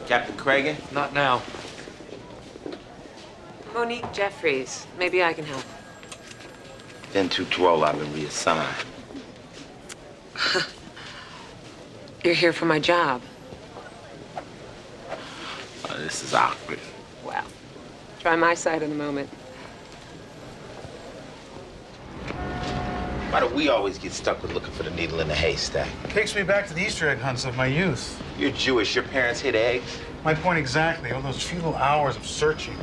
Captain Cragen? Not now. Monique Jeffries. Maybe I can help. Then 212, I've been reassigned. You're here for my job. This is awkward. Well, try my side of the moment. Why do we always get stuck with looking for the needle in the haystack? Takes me back to the Easter egg hunts of my youth. You're Jewish. Your parents hid eggs? My point exactly. All those futile hours of searching.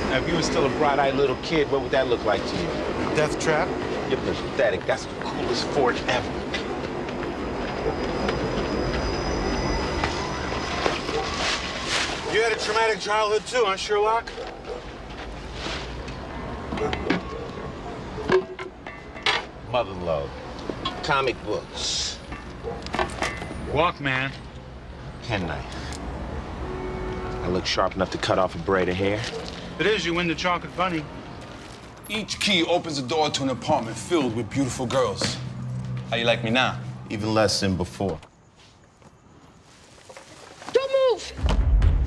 Now, if you were still a bright-eyed little kid, what would that look like to you? Death trap? You're pathetic. That's the coolest forge ever. You had a traumatic childhood too, huh, Sherlock? Mother love. Comic books. Walkman. Penknife. I look sharp enough to cut off a braid of hair. If it is, you win the chocolate bunny. Each key opens the door to an apartment filled with beautiful girls. How you like me now? Even less than before. Don't move!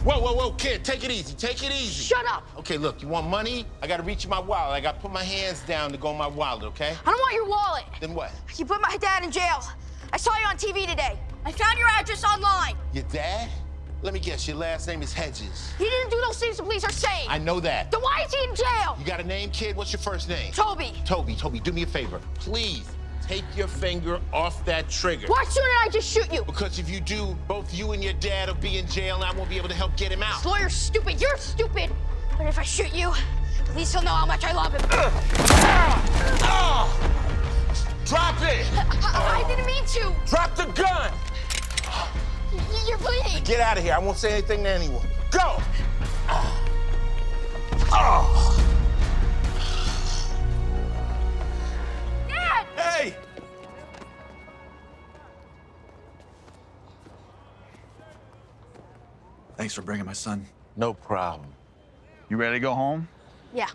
Whoa, whoa, whoa, kid, take it easy, take it easy. Shut up! Okay, look, you want money? I gotta reach in my wallet. I gotta put my hands down to go in my wallet, okay? I don't want your wallet. Then what? You put my dad in jail. I saw you on TV today. I found your address online. Your dad? Let me guess, your last name is Hedges. He didn't do those things the police are saying. I know that. Then why is he in jail? You got a name, kid? What's your first name? Toby. Toby, do me a favor. Please, take your finger off that trigger. Why shouldn't I just shoot you? Because if you do, both you and your dad will be in jail and I won't be able to help get him out. This lawyer's stupid. You're stupid. But if I shoot you, at least he'll know how much I love him. Drop it! I didn't mean to. Drop the gun! You're bleeding. Get out of here. I won't say anything to anyone. Go! Dad! Hey! Thanks for bringing my son. No problem. You ready to go home? Yeah.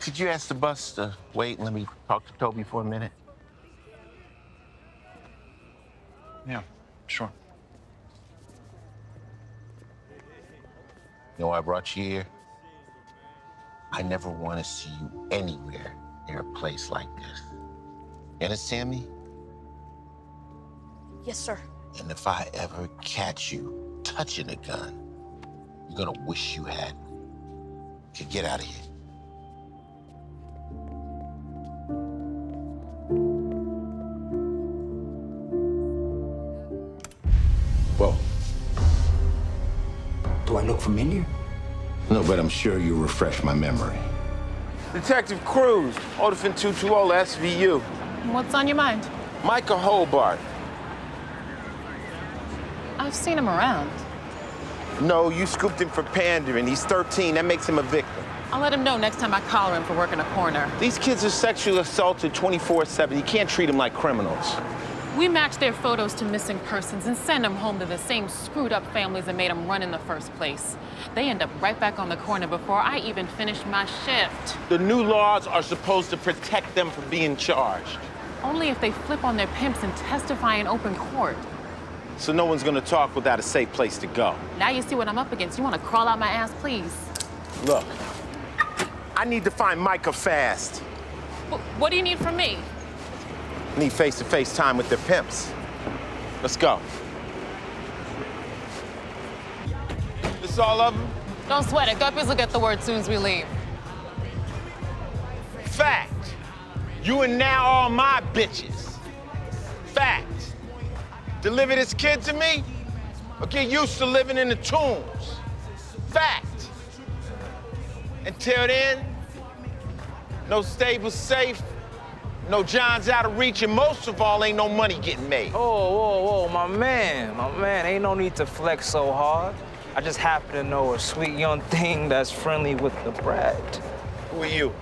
Could you ask the bus to wait and let me talk to Toby for a minute? Yeah, sure. You know why I brought you here? I never want to see you anywhere near a place like this. You understand me? Yes, sir. And if I ever catch you touching a gun, you're gonna wish you hadn't. Okay, get out of here. Whoa. Do I look familiar? No, but I'm sure you'll refresh my memory. Detective Cruz, Odafin 220 SVU. What's on your mind? Micah Hobart. I've seen him around. No, you scooped him for pandering. He's 13. That makes him a victim. I'll let him know next time I collar him for working a corner. These kids are sexually assaulted 24/7. You can't treat them like criminals. We match their photos to missing persons and send them home to the same screwed up families that made them run in the first place. They end up right back on the corner before I even finish my shift. The new laws are supposed to protect them from being charged. Only if they flip on their pimps and testify in open court. So no one's gonna talk without a safe place to go. Now you see what I'm up against. You want to crawl out my ass, please? Look, I need to find Micah fast. What do you need from me? Need face-to-face time with their pimps. Let's go. This all of them? Don't sweat it. Guppies will get the word soon as we leave. Fact. You and now all my bitches. Fact. Deliver this kid to me, or get used to living in the tombs. Fact. Until then, no stable safe, no John's out of reach, and most of all, ain't no money getting made. Whoa, my man, ain't no need to flex so hard. I just happen to know a sweet young thing that's friendly with the bread. Who are you?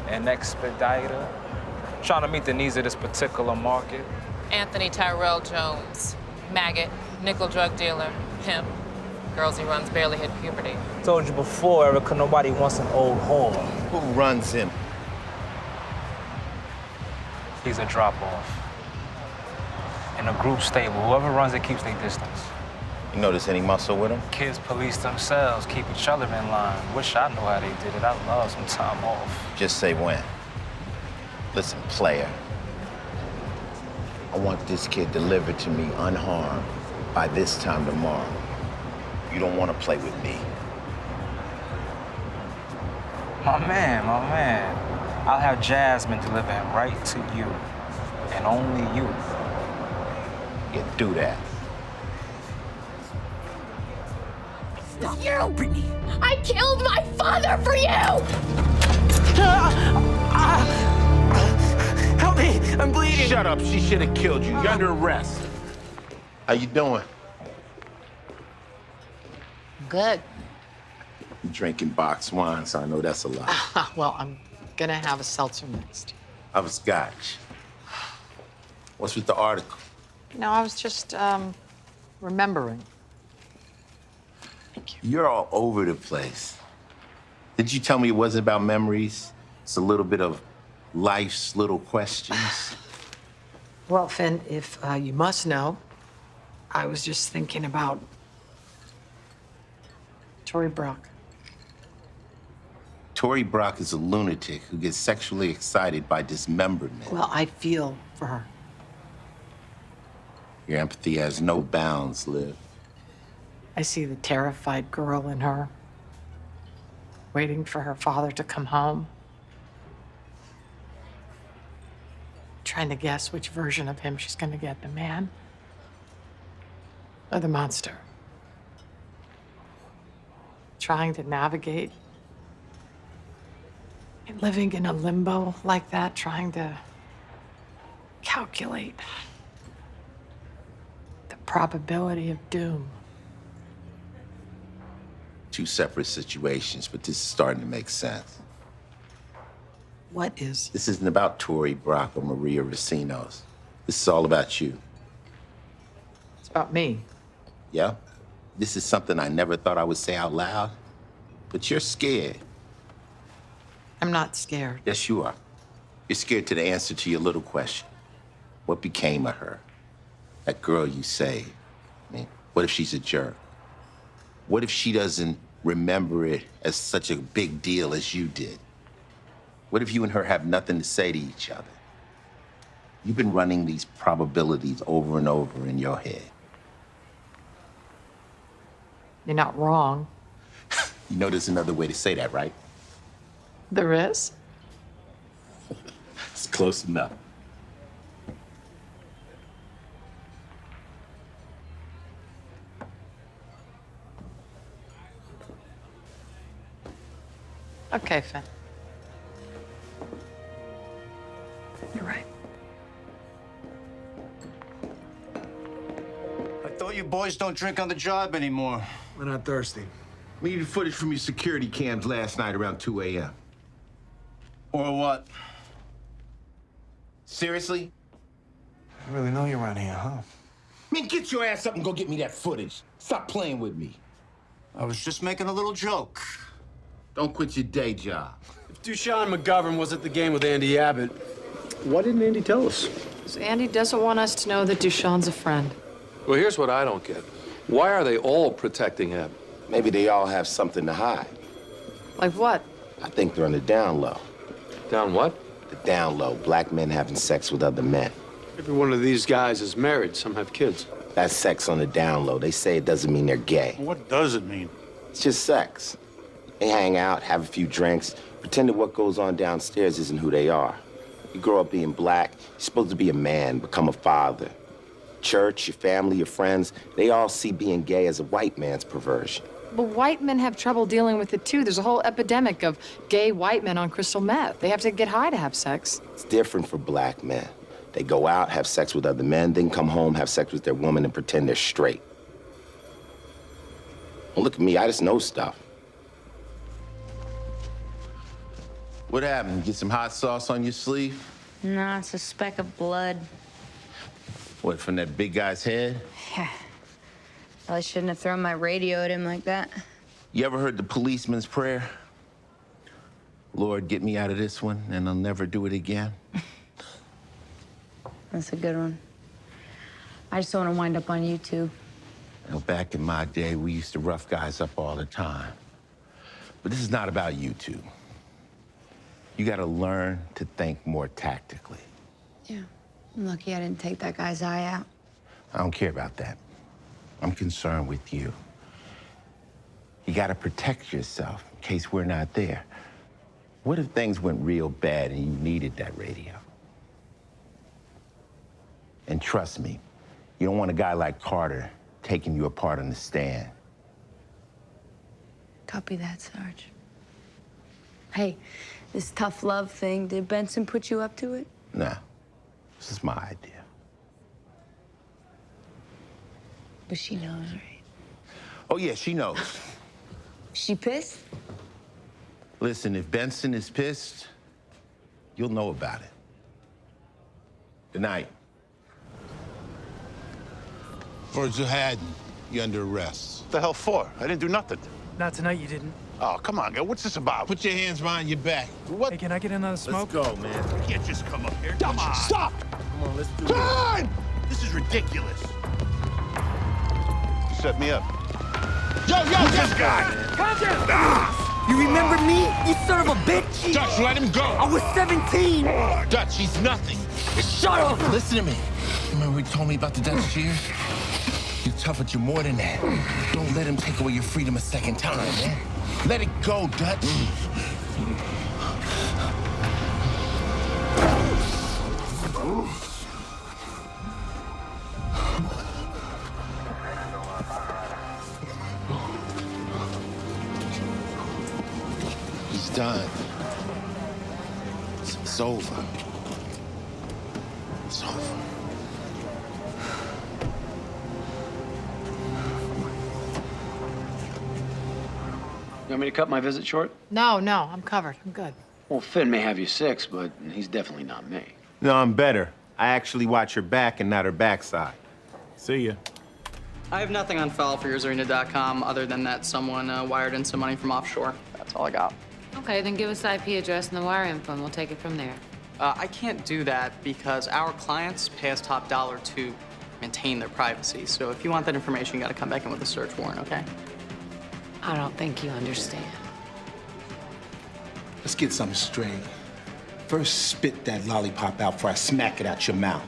An expediter, trying to meet the needs of this particular market. Anthony Tyrell Jones. Maggot, nickel drug dealer, pimp. Girls he runs barely hit puberty. Told you before, Erica, nobody wants an old whore. Who runs him? He's a drop-off. In a group stable, whoever runs it keeps their distance. You notice any muscle with them? Kids police themselves, keep each other in line. Wish I knew how they did it. I'd love some time off. Just say when. Listen, player. I want this kid delivered to me unharmed by this time tomorrow. You don't want to play with me. My man, my man. I'll have Jasmine deliver him right to you. And only you. Yeah, do that. You! Brittany! I killed my father for you! Help me! I'm bleeding! Shut up. She should have killed you. You're under arrest. How you doing? Good. You drinking boxed wine, so I know that's a lot. Well, I'm gonna have a seltzer next. I was scotch. What's with the article? No, I was just, remembering. You're all over the place. Did you tell me it wasn't about memories? It's a little bit of life's little questions. Well, Finn, if you must know, I was just thinking about Tori Brock. Tori Brock is a lunatic who gets sexually excited by dismemberment. Well, I feel for her. Your empathy has no bounds, Liv. I see the terrified girl in her, waiting for her father to come home. Trying to guess which version of him she's gonna get, the man or the monster. Trying to navigate and living in a limbo like that, trying to calculate the probability of doom. Two separate situations, but this is starting to make sense. What is? This isn't about Tori Brock or Maria Racinos. This is all about you. It's about me. Yeah? This is something I never thought I would say out loud, but you're scared. I'm not scared. Yes, you are. You're scared to the answer to your little question. What became of her? That girl you saved. I mean, what if she's a jerk? What if she doesn't remember it as such a big deal as you did? What if you and her have nothing to say to each other? You've been running these probabilities over and over in your head. You're not wrong. You know there's another way to say that, right? There is? It's close enough. Okay, Finn. You're right. I thought you boys don't drink on the job anymore. We're not thirsty. We needed footage from your security cams last night around 2 a.m. Or what? Seriously? I really know you're around here, huh? Man, get your ass up and go get me that footage. Stop playing with me. I was just making a little joke. Don't quit your day job. If Dushan McGovern was at the game with Andy Abbott, why didn't Andy tell us? Because Andy doesn't want us to know that Dushan's a friend. Well, here's what I don't get. Why are they all protecting him? Maybe they all have something to hide. Like what? I think they're on the down low. Down what? The down low. Black men having sex with other men. Every one of these guys is married. Some have kids. That's sex on the down low. They say it doesn't mean they're gay. What does it mean? It's just sex. They hang out, have a few drinks, pretend that what goes on downstairs isn't who they are. You grow up being black, you're supposed to be a man, become a father. Church, your family, your friends, they all see being gay as a white man's perversion. But white men have trouble dealing with it, too. There's a whole epidemic of gay white men on crystal meth. They have to get high to have sex. It's different for black men. They go out, have sex with other men, then come home, have sex with their woman, and pretend they're straight. Well, look at me, I just know stuff. What happened? Get some hot sauce on your sleeve? No, it's a speck of blood. What, from that big guy's head? Yeah. Well, I shouldn't have thrown my radio at him like that. You ever heard the policeman's prayer? Lord, get me out of this one, and I'll never do it again. That's a good one. I just don't want to wind up on YouTube. You know, back in my day, we used to rough guys up all the time. But this is not about you two. You gotta learn to think more tactically. Yeah. I'm lucky I didn't take that guy's eye out. I don't care about that. I'm concerned with you. You gotta protect yourself in case we're not there. What if things went real bad and you needed that radio? And trust me, you don't want a guy like Carter taking you apart on the stand. Copy that, Sarge. Hey, this tough love thing, did Benson put you up to it? Nah, this is my idea. But she knows, right? Oh, yeah, she knows. She pissed? Listen, if Benson is pissed, you'll know about it. Good night. Virgil Haddon, you're under arrest. What the hell for? I didn't do nothing. Not tonight, you didn't. Oh, come on, guy. What's this about? Put your hands behind your back. What? Hey, can I get another smoke? Let's go, man. You can't just come up here. Come on. Stop! Come on, let's do Time! This is ridiculous. You set me up. Who's this guy? Calm down! You remember me? You son of a bitch! Dutch, let him go! I was 17! Dutch, he's nothing. Shut up! Listen to me. Remember what you told me about the Dutch cheers? You're tough, but you're more than that. Don't let him take away your freedom a second time, man. Let it go, Dutch. He's done. It's over. It's over. You want me to cut my visit short? No, I'm covered. I'm good. Well, Finn may have you 6, but he's definitely not me. No, I'm better. I actually watch her back and not her backside. See ya. I have nothing on file for YoursArena.com other than that someone wired in some money from offshore. That's all I got. Okay, then give us the IP address and the wire info, and we'll take it from there. I can't do that because our clients pay us top dollar to maintain their privacy. So if you want that information, you gotta come back in with a search warrant, okay? I don't think you understand. Let's get something straight. First, spit that lollipop out before I smack it out your mouth.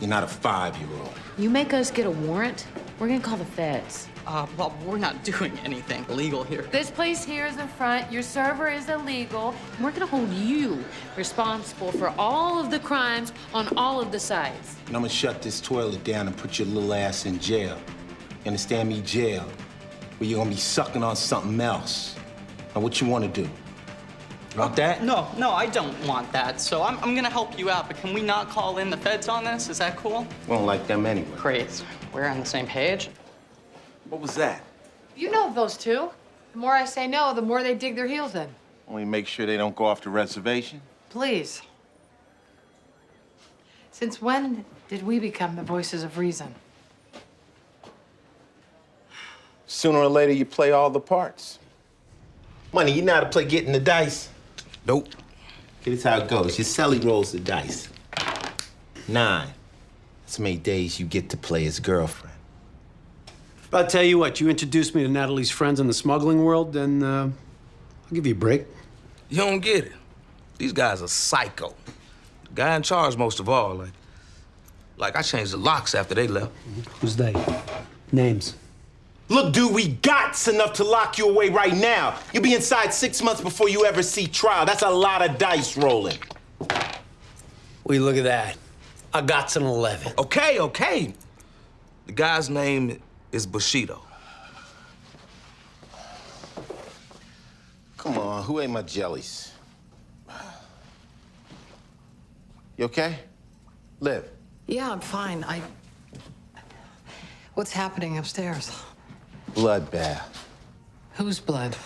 You're not a 5-year-old. You make us get a warrant, we're gonna call the feds. Well, we're not doing anything illegal here. This place here is in front, your server is illegal, and we're gonna hold you responsible for all of the crimes on all of the sites. And I'm gonna shut this toilet down and put your little ass in jail. You understand me? Jail. Where you're gonna be sucking on something else. Now, what you wanna do? Want that? No, I don't want that. So I'm gonna help you out, but can we not call in the feds on this? Is that cool? We don't like them anyway. Great. We're on the same page. What was that? You know those two. The more I say no, the more they dig their heels in. Only make sure they don't go off the reservation. Please. Since when did we become the voices of reason? Sooner or later, you play all the parts. Money, you know how to play getting the dice? Nope. Here's how it goes. Your celly rolls the dice. 9. That's how many days you get to play his girlfriend. But I'll tell you what, you introduced me to Natalie's friends in the smuggling world, then I'll give you a break. You don't get it. These guys are psycho. The guy in charge most of all. Like I changed the locks after they left. Who's they? Names. Look, dude, we got enough to lock you away right now. You'll be inside 6 months before you ever see trial. That's a lot of dice rolling. Will you look at that? I got an 11. Okay. The guy's name is Bushido. Come on, who ate my jellies? You okay? Liv. Yeah, I'm fine. What's happening upstairs? Bloodbath. Whose blood?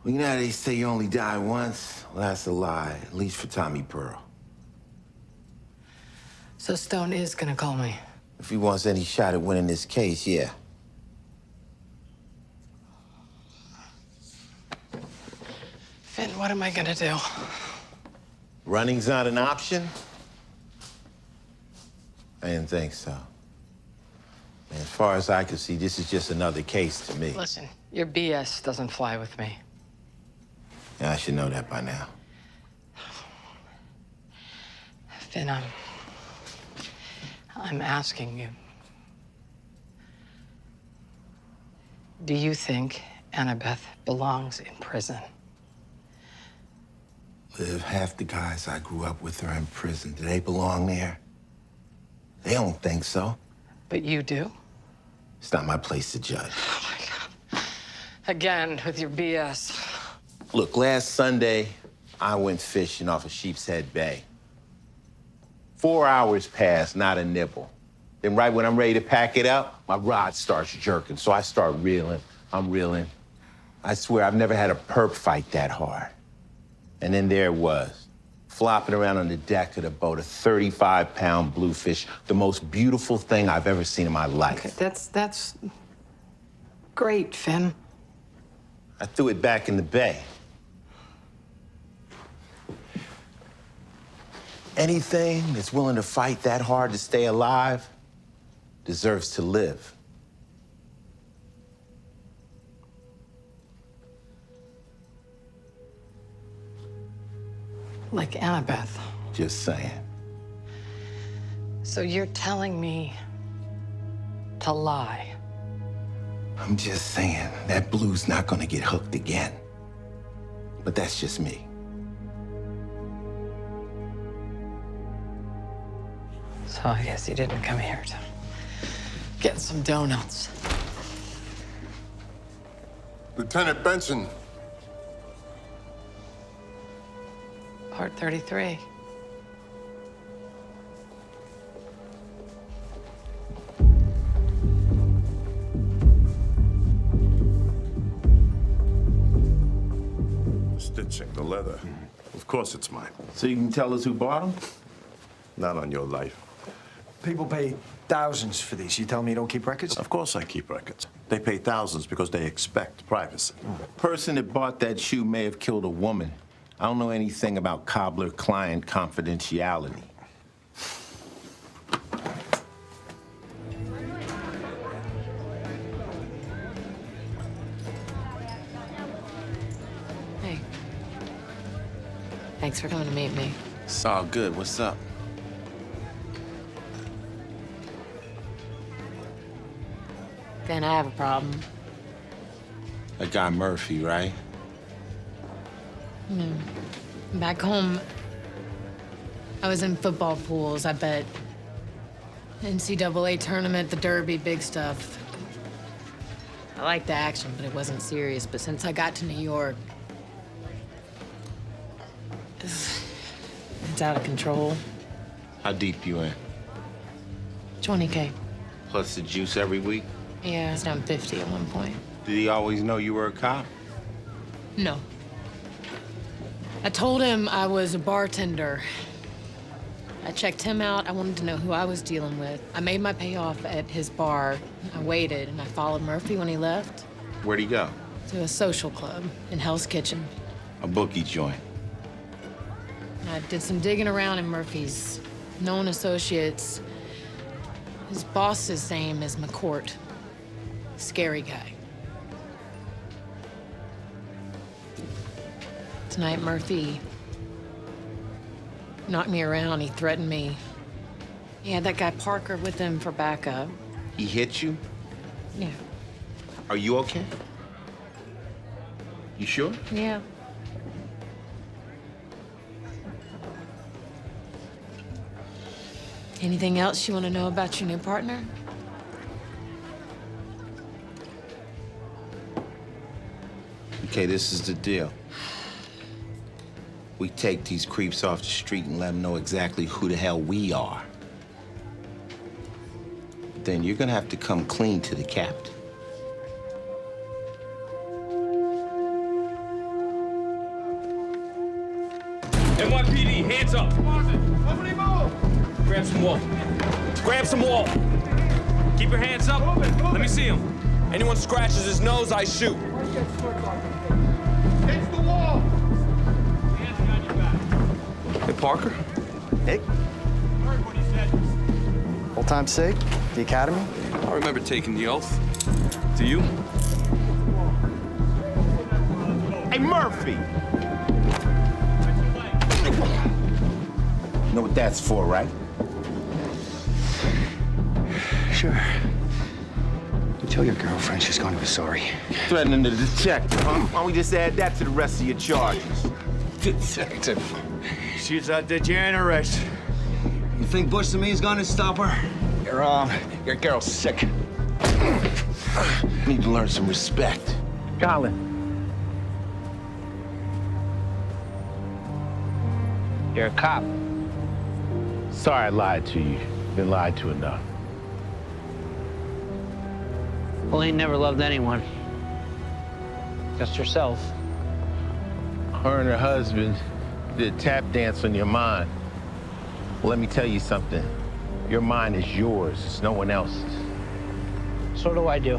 Well, you know how they say you only die once? Well, that's a lie, at least for Tommy Pearl. So Stone is gonna call me. If he wants any shot at winning this case, yeah. Finn, what am I gonna do? Running's not an option? I didn't think so. And as far as I can see, this is just another case to me. Listen, your BS doesn't fly with me. Yeah, I should know that by now. Finn, I'm asking you. Do you think Annabeth belongs in prison? Liv, half the guys I grew up with are in prison. Do they belong there? They don't think so. But you do? It's not my place to judge. Oh, my God. Again, with your BS. Look, last Sunday, I went fishing off of Sheepshead Bay. 4 hours passed, not a nibble. Then right when I'm ready to pack it up, my rod starts jerking, so I start reeling. I'm reeling. I swear, I've never had a perp fight that hard. And then there it was, flopping around on the deck of the boat, a 35-pound bluefish, the most beautiful thing I've ever seen in my life. Okay, that's great, Finn. I threw it back in the bay. Anything that's willing to fight that hard to stay alive deserves to live. Like Annabeth. Just saying. So you're telling me to lie? I'm just saying, that blue's not gonna get hooked again. But that's just me. So I guess you didn't come here to get some donuts. Lieutenant Benson. Part 33. Stitching, the leather. Of course it's mine. So you can tell us who bought them? Not on your life. People pay thousands for these. You tell me you don't keep records? Of course I keep records. They pay thousands because they expect privacy. The person that bought that shoe may have killed a woman. I don't know anything about cobbler-client confidentiality. Hey. Thanks for coming to meet me. It's all good. What's up? Then I have a problem. That guy Murphy, right? Back home, I was in football pools, I bet. NCAA tournament, the Derby, big stuff. I liked the action, but it wasn't serious. But since I got to New York, it's out of control. How deep you in? 20K. Plus the juice every week? Yeah, it's down 50 at one point. Did he always know you were a cop? No. I told him I was a bartender. I checked him out. I wanted to know who I was dealing with. I made my payoff at his bar. I waited, and I followed Murphy when he left. Where'd he go? To a social club in Hell's Kitchen. A bookie joint. I did some digging around in Murphy's known associates. His boss's name is McCourt. Scary guy. Tonight, Murphy knocked me around. He threatened me. He had that guy Parker with him for backup. He hit you? Yeah. Are you okay? You sure? Yeah. Anything else you want to know about your new partner? Okay, this is the deal. We take these creeps off the street and let them know exactly who the hell we are. Then you're gonna have to come clean to the captain. NYPD, hands up. Somebody move! Grab some wall. Grab some wall. Keep your hands up. Let me see him. Anyone scratches his nose, I shoot. It's the wall! Hey, Parker. Hey. Heard what he said. Old time's sake? The academy? I remember taking the oath. Do you? Hey, Murphy! Know what that's for, right? Sure. You tell your girlfriend she's going to be sorry. Threatening the detective, huh? Why don't we just add that to the rest of your charges? Detective. She's a degenerate. You think Bush to me is going to stop her? You're wrong. Your girl's sick. Need to learn some respect. Colin. You're a cop. Sorry I lied to you. Been lied to enough. Well, ain't never loved anyone. Just yourself. Her and her husband did a tap dance on your mind. Well, let me tell you something. Your mind is yours. It's no one else's. So do I do.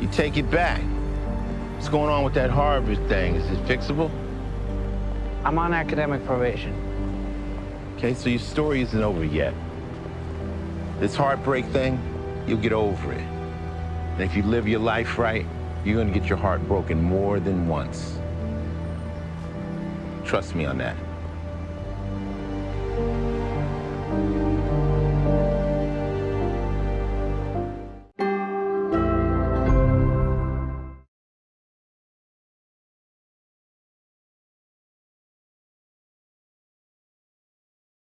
You take it back. What's going on with that Harvard thing? Is it fixable? I'm on academic probation. Okay, so your story isn't over yet. This heartbreak thing, you'll get over it. And if you live your life right, you're gonna get your heart broken more than once. Trust me on that.